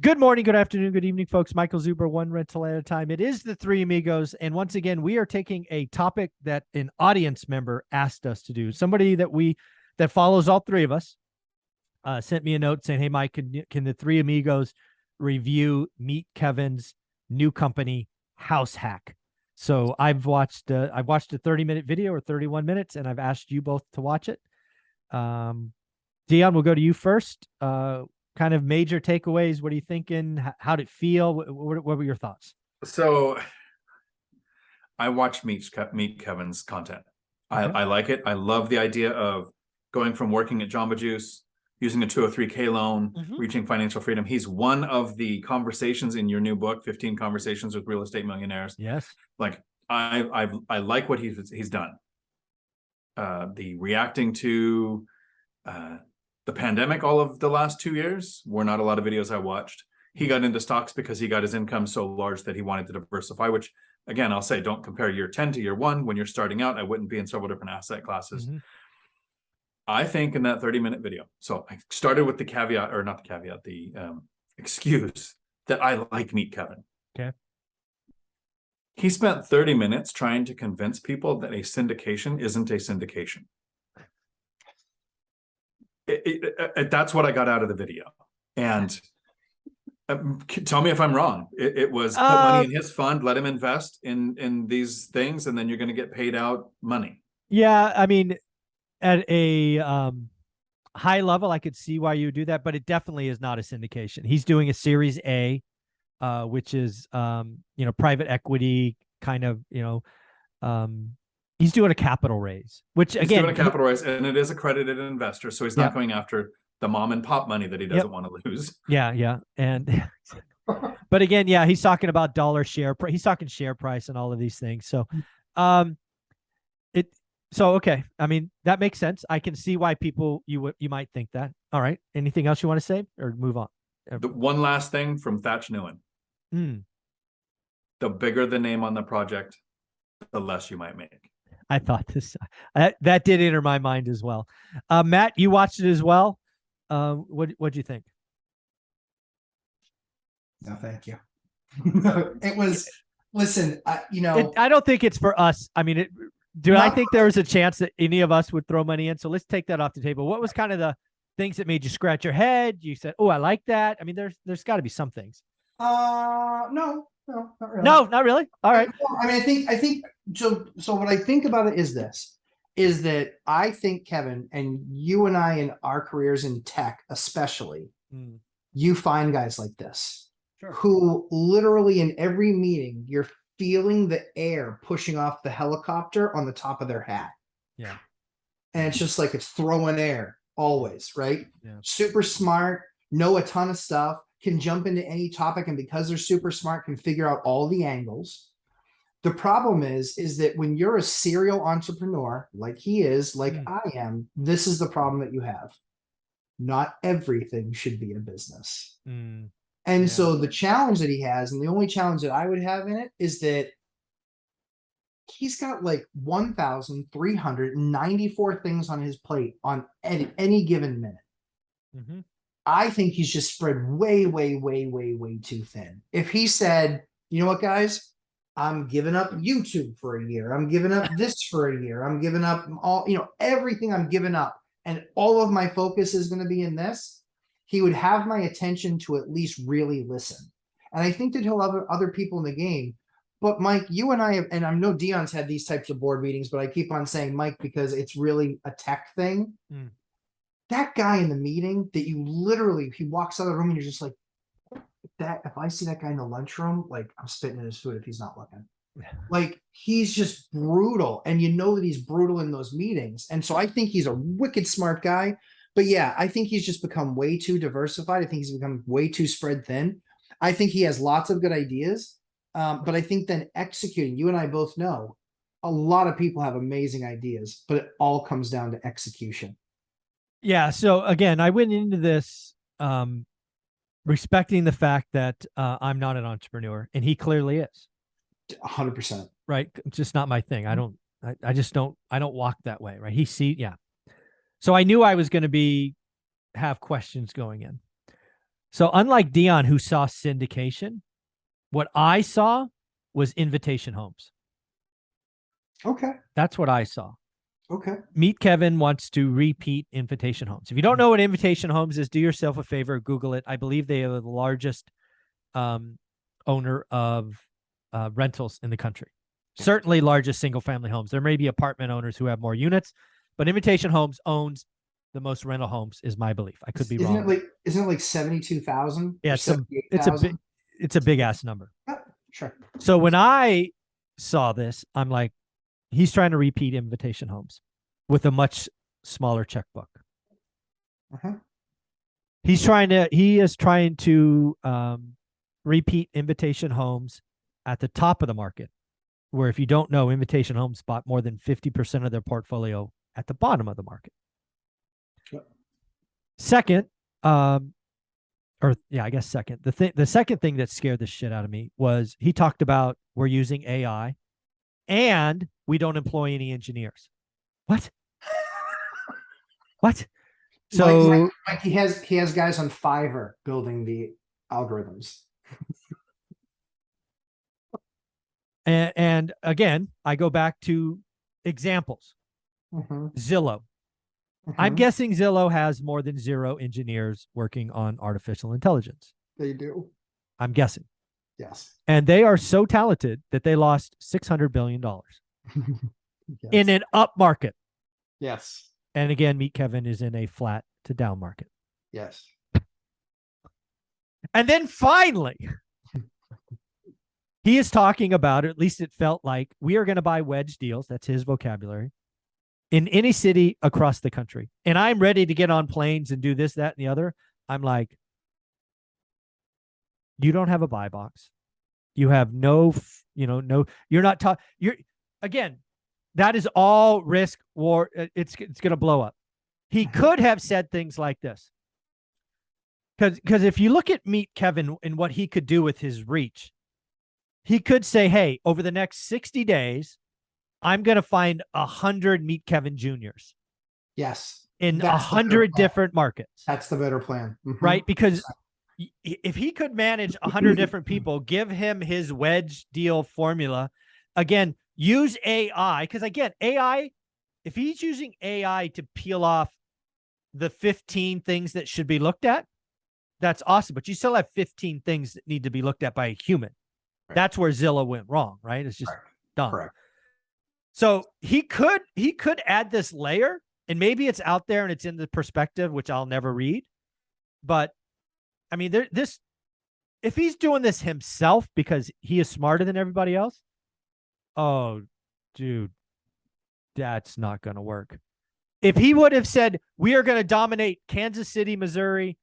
Good morning, good afternoon, good evening, folks. Michael Zuber, one rental at a time. It is the Three Amigos. And once again, we are taking a topic that an audience member asked us to do. Somebody that follows all three of us sent me a note saying, hey, Mike, can the Three Amigos review Meet Kevin's new company, House Hack? So I've watched a 30-minute video or 31 minutes, and I've asked you both to watch it. Dion, we'll go to you first. Kind of major takeaways. What are you thinking? How did it feel? What were your thoughts? So I watched Meet Kevin's content. Okay. I like it. I love the idea of going from working at Jamba Juice, using a 203K loan, reaching financial freedom. He's one of the conversations in your new book, 15 Conversations with Real Estate Millionaires. Yes. Like I like what he's done. The reacting to the pandemic all of the last 2 years were not a lot of videos I watched. He got into stocks because he got his income so large that he wanted to diversify, which again, I'll say, don't compare year 10 to year 1. When you're starting out, I wouldn't be in several different asset classes. I think in that 30-minute video, so I started with the caveat, or not the caveat, the excuse that I like Meet Kevin. Okay. He spent 30 minutes trying to convince people that a syndication isn't a syndication. That's what I got out of the video. And tell me if I'm wrong. It was put money in his fund, let him invest in these things, and then you're going to get paid out money. Yeah, I mean, at a high level, I could see why you would do that, but it definitely is not a syndication. He's doing a Series A, which is private equity kind of, he's doing a capital raise, which he's doing a capital raise, and it is accredited investor, so he's not going after the mom and pop money that he doesn't want to lose. Yeah. And but again, yeah, he's talking about dollar share price. He's talking share price and all of these things. So okay. I mean, that makes sense. I can see why people you might think that. All right. Anything else you want to say or move on? The one last thing from Thatch Newen. The bigger the name on the project, the less you might make. I thought that did enter my mind as well. Matt, you watched it as well. What'd you think? No, thank you. It was, listen, I don't think it's for us. I mean, I think there was a chance that any of us would throw money in. So let's take that off the table. What was kind of the things that made you scratch your head? You said, oh, I like that. I mean, there's got to be some things. No, not really. No, not really. All right. I mean, I think so what I think about it is this, is that I think, Kevin, and you and I in our careers in tech, especially, you find guys like this, who literally in every meeting, you're feeling the air pushing off the helicopter on the top of their hat. Yeah. And it's just like it's throwing air always, right? Yeah. Super smart, know a ton of stuff, can jump into any topic, and because they're super smart, can figure out all the angles. The problem is that when you're a serial entrepreneur, like he is, like I am, this is the problem that you have. Not everything should be a business. And so the challenge that he has, and the only challenge that I would have in it, is that he's got like 1,394 things on his plate on any given minute. I think he's just spread way, way, way, way, way too thin. If he said, you know what, guys, I'm giving up YouTube for a year. I'm giving up this for a year. I'm giving up all, everything I'm giving up. And all of my focus is going to be in this. He would have my attention to at least really listen. And I think that he'll have other people in the game. But Mike, you and I have, and I know Dion's had these types of board meetings, but I keep on saying Mike, because it's really a tech thing. That guy in the meeting that you literally, he walks out of the room and you're just like, if I see that guy in the lunchroom, like I'm spitting in his food if he's not looking. Like he's just brutal. And you know that he's brutal in those meetings. And so I think he's a wicked smart guy. But yeah, I think he's just become way too diversified. I think he's become way too spread thin. I think he has lots of good ideas. But I think then executing, you and I both know, a lot of people have amazing ideas, but it all comes down to execution. Yeah. So again, I went into this respecting the fact that I'm not an entrepreneur, and he clearly is. 100%. Right. It's just not my thing. I don't walk that way. Right. So I knew I was going to have questions going in. So unlike Dion, who saw syndication, what I saw was invitation homes. Okay. That's what I saw. Okay. MeetKevin wants to repeat invitation homes. If you don't know what invitation homes is, do yourself a favor, Google it. I believe they are the largest owner of rentals in the country. Certainly largest single family homes. There may be apartment owners who have more units, but Invitation Homes owns the most rental homes, is my belief. I could be wrong. Isn't it like 72,000? Yeah, it's a big ass number. Yeah, sure. So when I saw this, I'm like, he's trying to repeat Invitation Homes with a much smaller checkbook. Uh-huh. He is trying to repeat Invitation Homes at the top of the market, where if you don't know, Invitation Homes bought more than 50% of their portfolio at the bottom of the market. Yep. Second, second. The second thing that scared the shit out of me was he talked about we're using AI and we don't employ any engineers. What? What? So like he has guys on Fiverr building the algorithms. and again, I go back to examples. Zillow. I'm guessing Zillow has more than 0 engineers working on artificial intelligence. They do. I'm guessing. Yes. And they are so talented that they lost $600 billion in an up market. Yes. And again, MeetKevin is in a flat to down market. Yes. And then finally, he is talking about, or at least it felt like, we are going to buy wedge deals. That's his vocabulary. In any city across the country. And I'm ready to get on planes and do this, that, and the other. I'm like, you don't have a buy box. You have no, you're not again, that is all risk war. It's going to blow up. He could have said things like this. Because if you look at MeetKevin and what he could do with his reach, he could say, hey, over the next 60 days, I'm going to find 100 MeetKevin Juniors. Yes. In 100 different markets. That's the better plan. Right? Because if he could manage 100 different people, give him his wedge deal formula, again, use AI. Because again, AI, if he's using AI to peel off the 15 things that should be looked at, that's awesome. But you still have 15 things that need to be looked at by a human. Right. That's where Zillow went wrong, right? It's just done. Correct. So he could add this layer, and maybe it's out there and it's in the perspective, which I'll never read. But I mean, if he's doing this himself because he is smarter than everybody else, oh, dude, that's not going to work. If he would have said, we are going to dominate Kansas City, Missouri,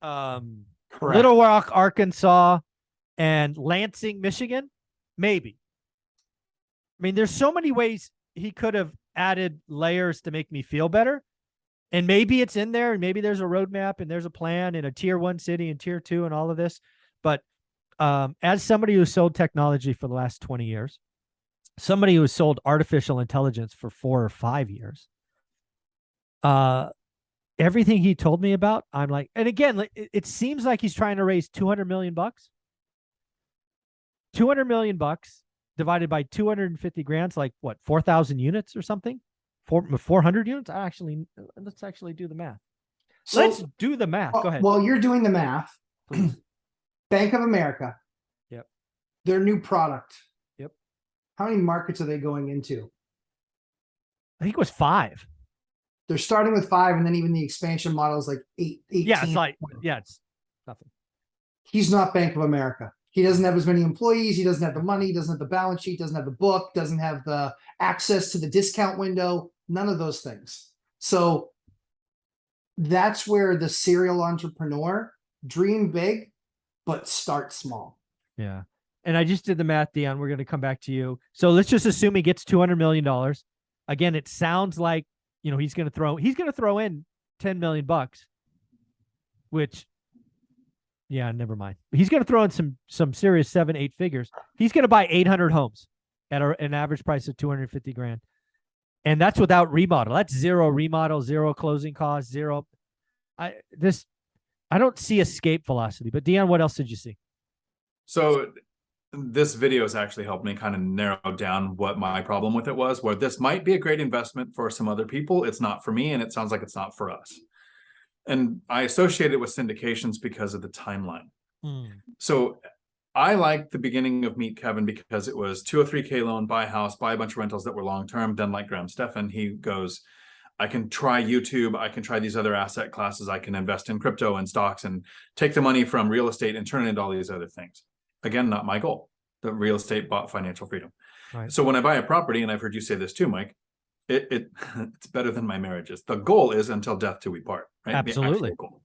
Little Rock, Arkansas, and Lansing, Michigan, maybe. I mean, there's so many ways he could have added layers to make me feel better. And maybe it's in there, and maybe there's a roadmap and there's a plan in a tier 1 city and tier 2 and all of this. But as somebody who sold technology for the last 20 years, somebody who has sold artificial intelligence for 4 or 5 years, everything he told me about, I'm like, and again, it seems like he's trying to raise $200 million. $200 million divided by 250 grand, like what, 4,000 units or something? 400 units? Let's actually do the math. So, let's do the math. Go ahead. While you're doing the math, Bank of America. Yep. Their new product. Yep. How many markets are they going into? I think it was 5. They're starting with 5, and then even the expansion model is like 18. Yeah, it's nothing. He's not Bank of America. He doesn't have as many employees. He doesn't have the money. He doesn't have the balance sheet. Doesn't have the book. Doesn't have the access to the discount window. None of those things. So that's where the serial entrepreneur dream big, but start small. Yeah. And I just did the math, Dion. We're going to come back to you. So let's just assume he gets $200 million. Again, it sounds like, he's going to throw in $10 million, which, yeah, never mind. He's going to throw in some serious 7-8 figures. He's going to buy 800 homes at an average price of 250 grand. And that's without remodel. That's 0 remodel, 0 closing costs, 0. I don't see escape velocity, but Dion, what else did you see? So this video has actually helped me kind of narrow down what my problem with it was, where this might be a great investment for some other people. It's not for me, and it sounds like it's not for us. And I associate it with syndications because of the timeline. So I like the beginning of MeetKevin because it was 203K loan, buy a house, buy a bunch of rentals that were long-term. Then like Graham Stephan, he goes, I can try YouTube. I can try these other asset classes. I can invest in crypto and stocks and take the money from real estate and turn it into all these other things. Again, not my goal. The real estate bought financial freedom. Right. So when I buy a property, and I've heard you say this too, Mike, it's better than my marriages. The goal is until death do we part, right? Absolutely. The actual goal.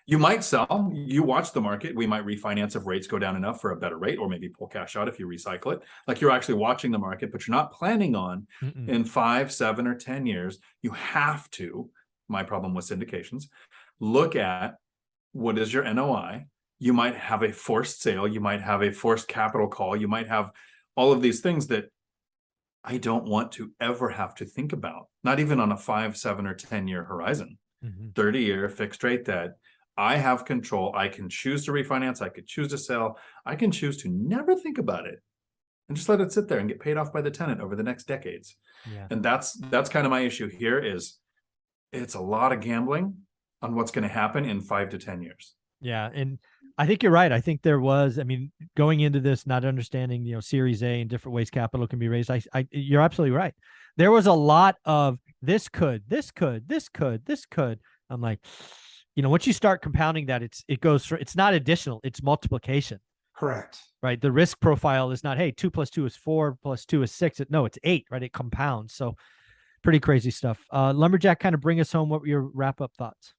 You might sell, you watch the market. We might refinance if rates go down enough for a better rate, or maybe pull cash out if you recycle it. Like you're actually watching the market, but you're not planning on in 5, 7, or 10 years. You have to, my problem with syndications, look at what is your NOI. You might have a forced sale. You might have a forced capital call. You might have all of these things that I don't want to ever have to think about, not even on a 5, 7, or 10-year horizon. 30-year fixed rate debt. I have control. I can choose to refinance. I could choose to sell. I can choose to never think about it and just let it sit there and get paid off by the tenant over the next decades. And that's kind of my issue here. Is it's a lot of gambling on what's going to happen in 5 to 10 years. Yeah. And I think you're right. I think there was, I mean, going into this, not understanding, Series A and different ways capital can be raised. You're absolutely right. There was a lot of this could. I'm like, once you start compounding that, it's not additional, it's multiplication. Correct. Right. The risk profile is not, hey, 2 + 2 is 4 + 2 is 6. No, it's 8, right? It compounds. So pretty crazy stuff. Lumberjack, kind of bring us home. What were your wrap up thoughts?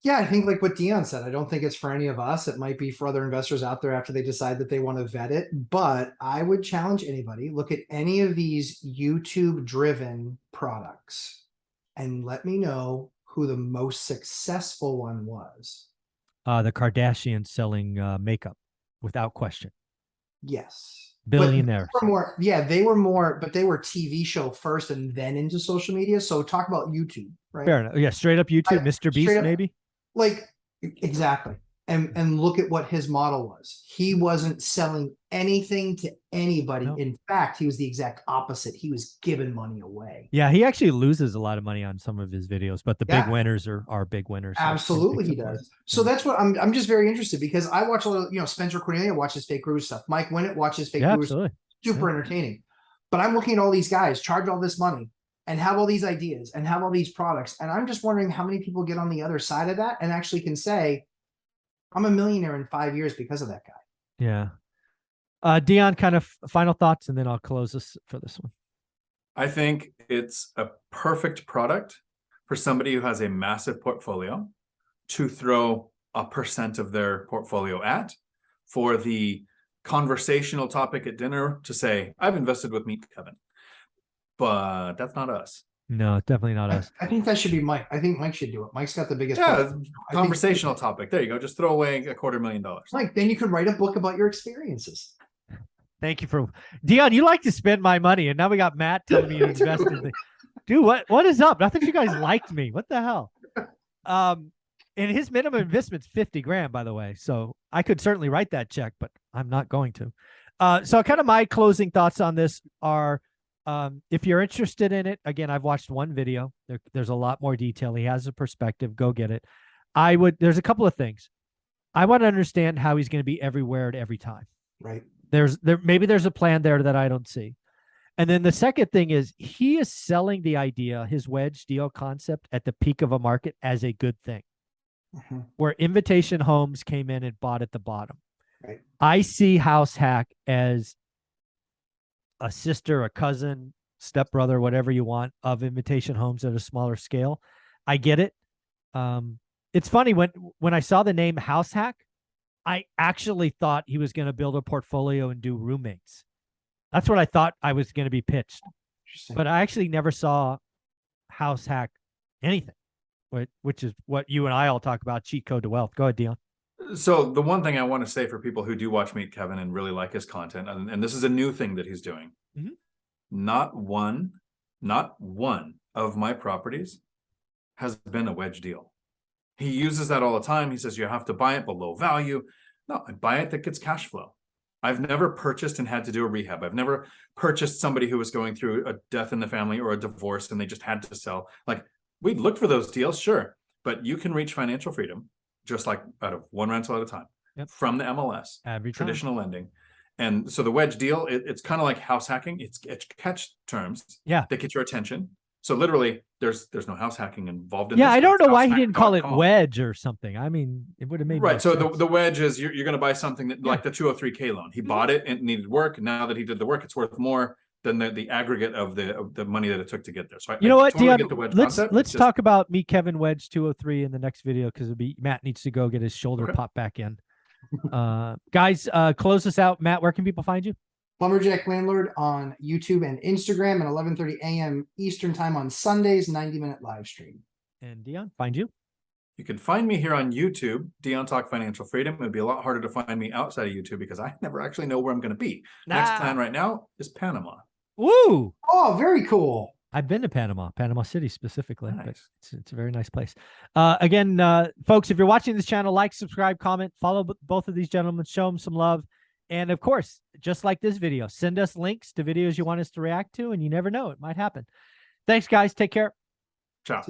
Yeah, I think like what Dion said, I don't think it's for any of us. It might be for other investors out there after they decide that they want to vet it. But I would challenge anybody, look at any of these YouTube driven products and let me know who the most successful one was. The Kardashians selling makeup, without question. Yes. Billionaires. They were more, but they were TV show first and then into social media. So talk about YouTube, right? Fair enough. Yeah, straight up YouTube, Mr. Beast, maybe. Like, exactly. And look at what his model was. He wasn't selling anything to anybody. No. In fact, he was the exact opposite. He was giving money away. Yeah, he actually loses a lot of money on some of his videos, but the big winners are big winners. Absolutely, he does. So that's what I'm just very interested, because I watch a lot, Spencer Cornelia watches Fake Guru stuff. Mike Winnett watches Fake Guru stuff. Super entertaining. But I'm looking at all these guys charge all this money and have all these ideas and have all these products. And I'm just wondering how many people get on the other side of that and actually can say, I'm a millionaire in 5 years because of that guy. Yeah. Dion, kind of final thoughts, and then I'll close this for this one. I think it's a perfect product for somebody who has a massive portfolio to throw a % of their portfolio at, for the conversational topic at dinner to say, I've invested with MeetKevin. But that's not us. No, definitely not us. I think that should be Mike. I think Mike should do it. Mike's got the biggest. Conversational topic. There you go. Just throw away $250,000. Mike, then you could write a book about your experiences. Thank you for Dion. You like to spend my money, and now we got Matt telling me to invest in things. Dude, what is up? I thought you guys liked me. What the hell? And his minimum investment's $50,000, by the way. So I could certainly write that check, but I'm not going to. So kind of my closing thoughts on this are, if you're interested in it, again, I've watched one video. There's a lot more detail. He has a perspective. Go get it. There's a couple of things. I want to understand how he's going to be everywhere at every time. Right. Maybe there's a plan there that I don't see. And then the second thing is, he is selling the idea, his wedge deal concept, at the peak of a market as a good thing, where Invitation Homes came in and bought at the bottom. Right. I see House Hack as a sister, a cousin, stepbrother, whatever you want, of Invitation Homes at a smaller scale. I get it. It's funny, when I saw the name House Hack, I actually thought he was going to build a portfolio and do roommates. That's what I thought I was going to be pitched. But I actually never saw House Hack anything, which is what you and I all talk about, cheat code to wealth. Go ahead, Dion. So the one thing I want to say for people who do watch MeetKevin and really like his content, and this is a new thing that he's doing, not one of my properties has been a wedge deal. He uses that all the time. He says you have to buy it below value. No, I buy it that gets cash flow. I've never purchased and had to do a rehab. I've never purchased somebody who was going through a death in the family or a divorce and they just had to sell. Like, we looked for those deals, sure, but you can reach financial freedom just like out of one rental at a time from the MLS, Every time. traditional lending. And so the wedge deal, it's kind of like house hacking. It's catch terms that get your attention. So literally, there's no house hacking involved in this. I don't know why he didn't call it househack.com. wedge or something. I mean, it would have made Right. more So sense. the wedge is you're going to buy something that like the 203K loan. He bought it and it needed work. Now that he did the work, it's worth more than the aggregate of the money that it took to get there. So you know what, totally Dion? get the wedge Let's concept. let's It's just- talk about MeetKevin Wedge 203 in the next video because Matt needs to go get his shoulder popped back in. Guys, close us out. Matt, where can people find you? Lumberjack Landlord on YouTube and Instagram at 11:30 a.m. Eastern time on Sundays, 90-minute live stream. And Dion, find you. You can find me here on YouTube, Dion Talk Financial Freedom. It would be a lot harder to find me outside of YouTube because I never actually know where I'm going to be. Next plan right now is Panama. Woo! Oh, very cool. I've been to Panama City specifically. But Nice. it's a very nice place. Again, folks, if you're watching this channel, like, subscribe, comment, follow both of these gentlemen, show them some love. And of course, just like this video, send us links to videos you want us to react to, and you never know, it might happen. Thanks, guys. Take care. Ciao.